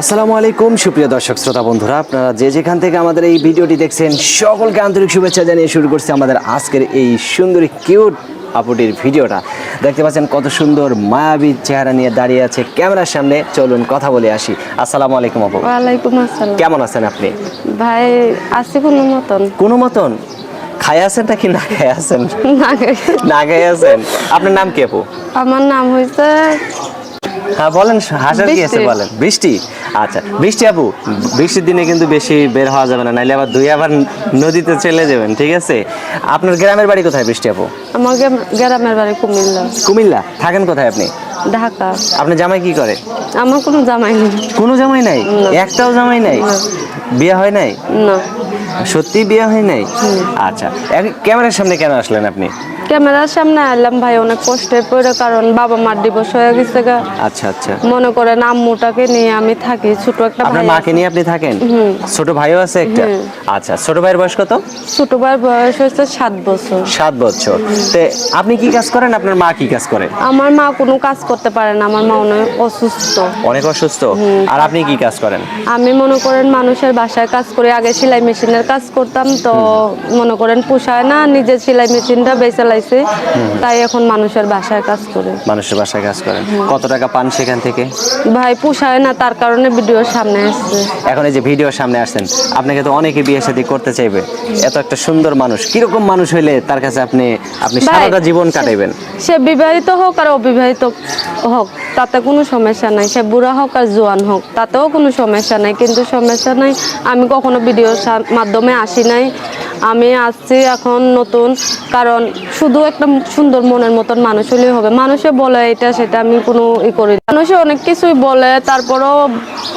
আসসালামু আলাইকুম সুপ্রিয় দর্শক শ্রোতা বন্ধুরা, আপনারা যে যেখান থেকে আমাদের এই ভিডিওটি দেখছেন সকলকে আন্তরিক শুভেচ্ছা জানিয়ে শুরু করছি আমাদের আজকের এই সুন্দরী কিউট আপুটির ভিডিওটা। দেখতে পাচ্ছেন কত সুন্দর মায়াবী চেহারা নিয়ে দাঁড়িয়ে আছে ক্যামেরার সামনে। চলুন কথা বলে আসি। আসসালামু আলাইকুম আপু। ওয়ালাইকুম আসসালাম। কেমন আছেন আপনি? ভাই আছি কোনো মতন। খায় আছেন নাকি না খায় আছেন? না খায় আছেন। আপনার নাম কি আপু? আমার নাম হইছে হ্যাঁ বলেন, হাসার কি আছে বৃষ্টি। বলেন। বৃষ্টি। আচ্ছা বৃষ্টি আপু, বৃষ্টির দিনে কিন্তু বেশি বের হওয়া যাবে না, নাইলে আবার আবার নদীতে চলে যাবেন, ঠিক আছে? আপনার গ্রামের বাড়ি কোথায় বৃষ্টি আপু? আমার গ্রামের বাড়ি কুমিল্লা। কুমিল্লা। থাকেন কোথায় আপনি? ঢাকা। আপনার জামাই কি করে? আমার কোনো জামাই নেই। কোনো জামাই নাই? না। একটাও জামাই নাই? না। বিয়ে হয় নাই? না। সত্যি বিয়ে হয় নাই? আচ্ছা, ক্যামেরার সামনে কেন আসলেন আপনি? ক্যামেরার সামনে আইলাম ভাই অনেক কষ্টে পড়ে, কারণ বাবা মার দিবস হয়ে গেছে গা। আচ্ছা আচ্ছা। মনে করেন আম্মুটাকে নিয়ে আমি থাকি, ছোট একটা আপনার ভাই মাকে আছে। নিয়ে আপনি থাকেন? ছোট ভাইও আছে একটা? আচ্ছা, ছোট ভাইয়ের বয়স কত? ছোট ভাইয়ের বয়স হচ্ছে 7 বছর। 7 বছর। তে আপনি কি কাজ করেন, আপনার মা কি কাজ করে? আমার মা কোনো কাজ করতে পারে না, আমার মা অনেক অসুস্থ। অনেক অসুস্থ। আর আপনি কি কাজ করেন? আমি মনে করেন মানুষের বাসায় কাজ করি, আগে সেলাই মেশিনের কাজ করতাম, তো মনে করেন পোষায় না, নিজের সেলাই মেশিনটা বেঁচে লাইছে, তাই এখন মানুষের বাসায় কাজ করে। মানুষের বাসায় কাজ করেন। কত টাকা পান সেখান থেকে? ভাই পোষায় না, তার কারণে ভিডিওর সামনে আসছে। এখন এই যে ভিডিওর সামনে আসছেন, আপনাকে তো অনেকে বিয়ে শাদী করতে চাইবে। এত একটা সুন্দর মানুষ, কিরকম মানুষ হইলে তার কাছে আপনি ভাই, সারাটা জীবন কাটাইবেন? সে বিবাহিত হোক আর অবিবাহিত হোক তাতে কোনো সমস্যা নাই, সে বুড়া হোক আর জোয়ান হোক তাতেও কোনো সমস্যা নাই, কিন্তু সমস্যা নাই আমি কখনো ভিডিওর মাধ্যমে আসি নাই। আমি আসছি এখন নতুন, কারণ শুধু একটা সুন্দর মনের মতন মানুষ হলেই হবে। মানুষে বলে এটা সেটা আমি কোনো করি না। মানুষে অনেক কিছুই বলে, তারপরও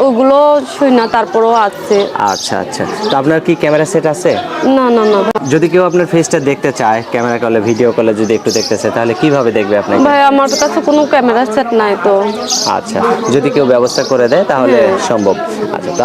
ওগুলো শুই না, তারপরও আসছে। আচ্ছা আচ্ছা। তো আপনার কি ক্যামেরা সেট আছে? না না না যদি কেউ আপনার ফেসটা দেখতে চায়, ক্যামেরা কলে ভিডিও কলে যদি একটু দেখতে চায়, তাহলে কিভাবে দেখবে আপনাকে? ভাই, আমার কাছে কোনো ক্যামেরা সেট নাই তো। আচ্ছা, যদি কেউ ব্যবস্থা করে দেয় তাহলে সম্ভব। আচ্ছা।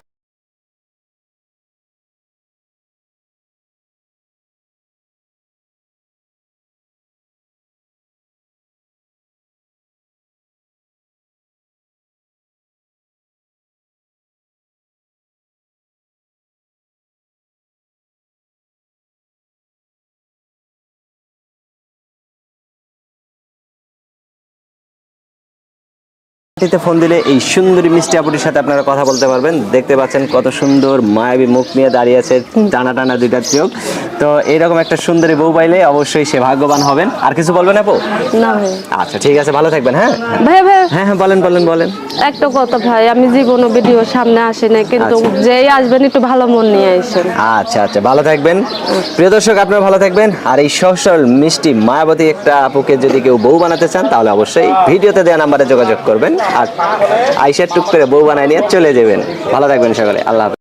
ফোন দিলে এই সুন্দরী মিষ্টি আপুটির সাথে আপনারা কথা বলতে পারবেন। দেখতে পাচ্ছেন কত সুন্দর মায়াবী মুখ নিয়ে দাঁড়িয়ে আছে, টানা টানা দুইটা চোখ। তো এইরকম একটা সুন্দরী বউ পাইলে অবশ্যই সে ভাগ্যবান হবেন। আর কিছু বলবেন আপু? না ভাই। আচ্ছা ঠিক আছে, ভালো থাকবেন। হ্যাঁ ভাই ভাই হ্যাঁ হ্যাঁ, বলেন বলেন বলেন। একটা কথা ভাই, আমি জীবনও ভিডিওর সামনে আসি না, কিন্তু আচ্ছা। যেই আসবেন একটু ভালো মন নিয়ে আসেন। আচ্ছা আচ্ছা, ভালো থাকবেন। প্রিয় দর্শক, আপনারা ভালো থাকবেন। আর এই সহজ মিষ্টি মায়াবতী একটা আপুকে যদি কেউ বউ বানাতে চান, তাহলে অবশ্যই ভিডিওতে দেওয়া নাম্বারে যোগাযোগ করবেন আর আইসা টুক করে বউ বানায় নিয়ে চলে যাবেন। ভালো থাকবেন সকলে। আল্লাহ হাফেজ।